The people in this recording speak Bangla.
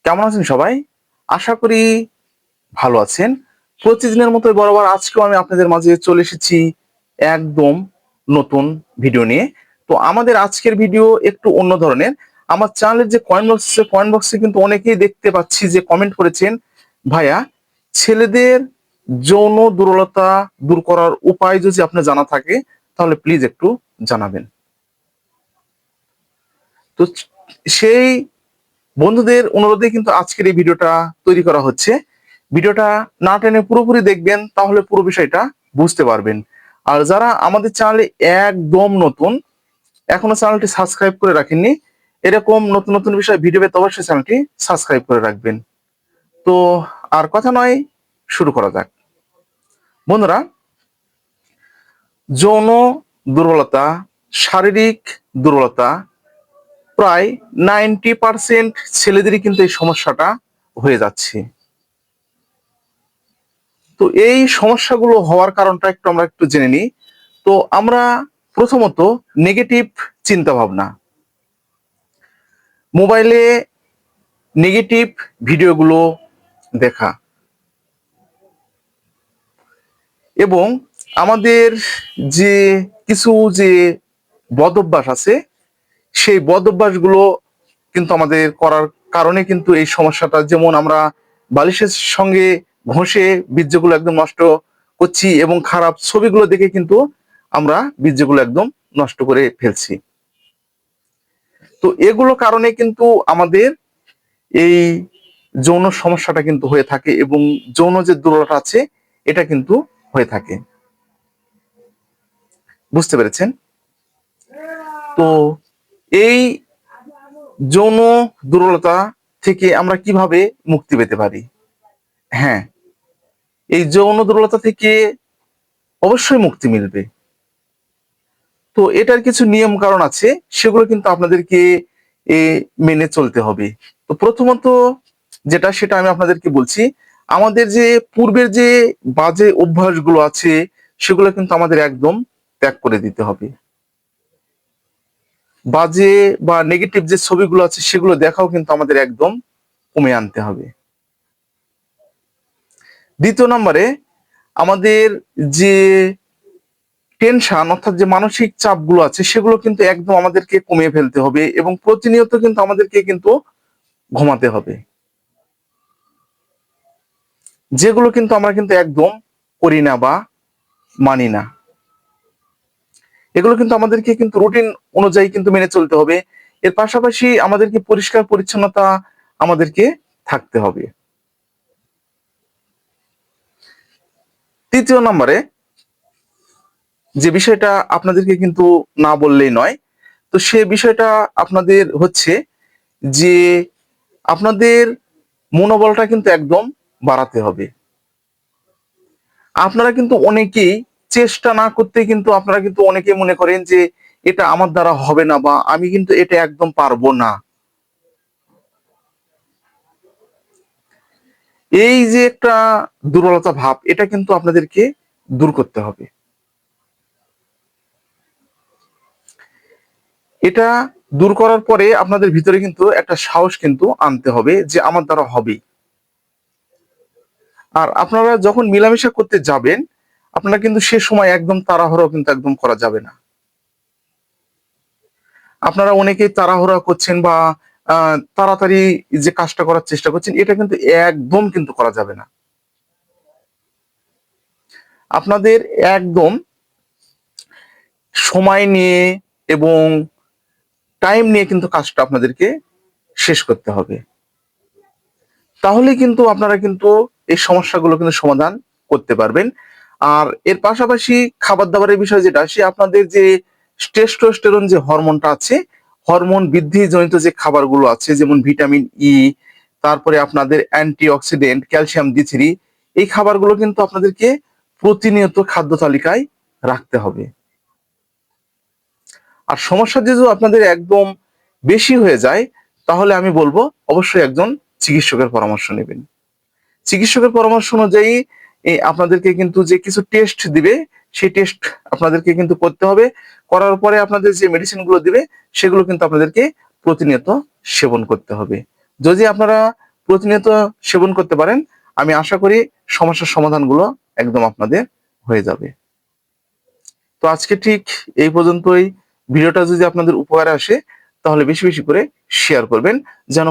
কেমন আছেন সবাই? আশা করি ভালো আছেন। প্রতিদিনের মতোই বরাবর আজকেও আমি আপনাদের মাঝে চলে এসেছি একদম নতুন ভিডিও নিয়ে। তো আমাদের আজকের ভিডিও একটু অন্য ধরনের। আমার চ্যানেলের যে কমেন্ট বক্সে কিন্তু অনেকেই দেখতে পাচ্ছি যে কমেন্ট করেছেন, ভাইয়া ছেলেদের যৌন দুর্বলতা দূর করার উপায় যদি আপনার জানা থাকে তাহলে প্লিজ একটু জানাবেন। তো সেই বন্ধুদের অনুরোধে কিন্তু আজকের এই ভিডিওটা তৈরি করা হচ্ছে। ভিডিওটা না টেনে পুরোপুরি দেখবেন, তাহলে পুরো বিষয়টা বুঝতে পারবেন। আর যারা আমাদের চ্যানেলে একদম নতুন, এখনো চ্যানেলটি সাবস্ক্রাইব করে রাখেননি, এরকম নতুন নতুন বিষয় ভিডিও পেতে অবশ্যই চ্যানেলটি সাবস্ক্রাইব করে রাখবেন। তো আর কথা নয়, শুরু করা যাক। বন্ধুরা, যৌন দুর্বলতা, শারীরিক দুর্বলতা প্রায় 90% ছেলেদেরই কিন্তু এই সমস্যাটা হয়ে যাচ্ছে। তো এই সমস্যাগুলো হওয়ার কারণটা আমরা একটু জেনে নিই। তো আমরা প্রথমত নেগেটিভ চিন্তা ভাবনা, মোবাইলে নেগেটিভ ভিডিওগুলো দেখা এবং আমাদের যে কিছু যে বদ অভ্যাস আছে, সেই বদ অভ্যাসগুলো কিন্তু আমাদের করার কারণে কিন্তু এই সমস্যাটা, যেমন আমরা বালিশের সঙ্গে ঘষে বীর্যগুলো একদম নষ্ট করছি এবং খারাপ ছবিগুলো দেখে কিন্তু আমরা বীর্যগুলো একদম নষ্ট করে ফেলছি। তো এগুলো কারণে কিন্তু আমাদের এই যৌন সমস্যাটা কিন্তু হয়ে থাকে এবং যৌন যে দুর্বলতা আছে এটা কিন্তু হয়ে থাকে। বুঝতে পেরেছেন? তো এই যৌন দুর্বলতা থেকে আমরা কিভাবে মুক্তি পেতে পারি? হ্যাঁ, এই যৌন দুর্বলতা থেকে অবশ্যই মুক্তি মিলবে। তো এটার কিছু নিয়ম কারণ আছে, সেগুলো কিন্তু আপনাদেরকে মেনে চলতে হবে। তো প্রথমত যেটা, সেটা আমি আপনাদেরকে বলছি, আমাদের যে পূর্বের যে বাজে অভ্যাসগুলো আছে সেগুলো কিন্তু আমাদের একদম ত্যাগ করে দিতে হবে। বাজে বা নেগেটিভ যে ছবিগুলো আছে সেগুলো দেখাও কিন্তু আমাদের একদম কমে আনতে হবে। দ্বিতীয় নম্বরে, আমাদের যে টেনশন অর্থাৎ যে মানসিক চাপগুলো আছে সেগুলো কিন্তু একদম আমাদেরকে কমিয়ে ফেলতে হবে এবং প্রতিনিয়ত কিন্তু আমাদেরকে কিন্তু ঘুমাতে হবে, যেগুলো কিন্তু আমরা কিন্তু একদম করি না বা মানি না। এগুলো কিন্তু আমাদেরকে কিন্তু রুটিন অনুযায়ী কিন্তু মেনে চলতে হবে। এর পাশাপাশি আমাদেরকে পরিষ্কার পরিচ্ছন্নতা আমাদেরকে থাকতে হবে। তৃতীয় নম্বরে যে বিষয়টা আপনাদেরকে কিন্তু না বললেই নয়, তো সে বিষয়টা আপনাদের হচ্ছে যে আপনাদের মনোবলটা কিন্তু একদম বাড়াতে হবে। আপনারা কিন্তু অনেকেই চেষ্টা না করতে কিন্তু আপনারা কিন্তু অনেকেই মনে করেন যে এটা আমার দ্বারা হবে না বা আমি কিন্তু এটা একদম পারবো না। এই যে একটা দুর্বলতা ভাব, এটা কিন্তু আপনাদেরকে দূর করতে হবে। এটা দূর করার পরে আপনাদের ভিতরে কিন্তু একটা সাহস কিন্তু আনতে হবে যে আমার দ্বারা হবেই। আর আপনারা যখন মিলামেশা করতে যাবেন, আপনারা কিন্তু সে সময় একদম তাড়াহুড়ো কিন্তু একদম করা যাবে না। আপনারা অনেকেই তাড়াহুড়া করছেন বা তাড়াতাড়ি যে কাজটা করার চেষ্টা করছেন, এটা কিন্তু একদম কিন্তু করা যাবে না। আপনাদের একদম সময় নিয়ে এবং টাইম নিয়ে কিন্তু কাজটা আপনাদেরকে শেষ করতে হবে। তাহলে কিন্তু আপনারা কিন্তু এই সমস্যাগুলো কিন্তু সমাধান করতে পারবেন। আর এর পাশাপাশি খাবার দাবারের বিষয় যেটা, সে আপনাদের যে টেস্টোস্টেরন যে হরমোনটা আছে, হরমোন বৃদ্ধি জনিত যে খাবারগুলো আছে, যেমন ভিটামিন ই, তারপরে আপনাদের অ্যান্টিঅক্সিডেন্ট, ক্যালসিয়াম D3, এই খাবারগুলো কিন্তু আপনাদেরকে প্রতিনিয়ত খাদ্য তালিকায় রাখতে হবে। আর সমস্যা যদি আপনাদের একদম বেশি হয়ে যায়, তাহলে আমি বলবো অবশ্যই একজন চিকিৎসকের পরামর্শ নেবেন। চিকিৎসকের পরামর্শ অনুযায়ী আপনাদেরকে কিন্তু যে কিছু টেস্ট দিবে, সেই টেস্ট আপনাদেরকে কিন্তু করতে হবে। করার পরে আপনাদের যে মেডিসিন গুলো দিবে সেগুলো কিন্তু আপনাদেরকে প্রতিনিয়ত সেবন করতে হবে। যদি আপনারা প্রতিনিয়ত সেবন করতে পারেন, আমি আশা করি সমস্যার সমাধানগুলো একদম আপনাদের হয়ে যাবে। তো আজকে ঠিক এই পর্যন্তই। ভিডিওটা যদি আপনাদের উপকারে আসে তাহলে বেশি বেশি করে শেয়ার করবেন যেন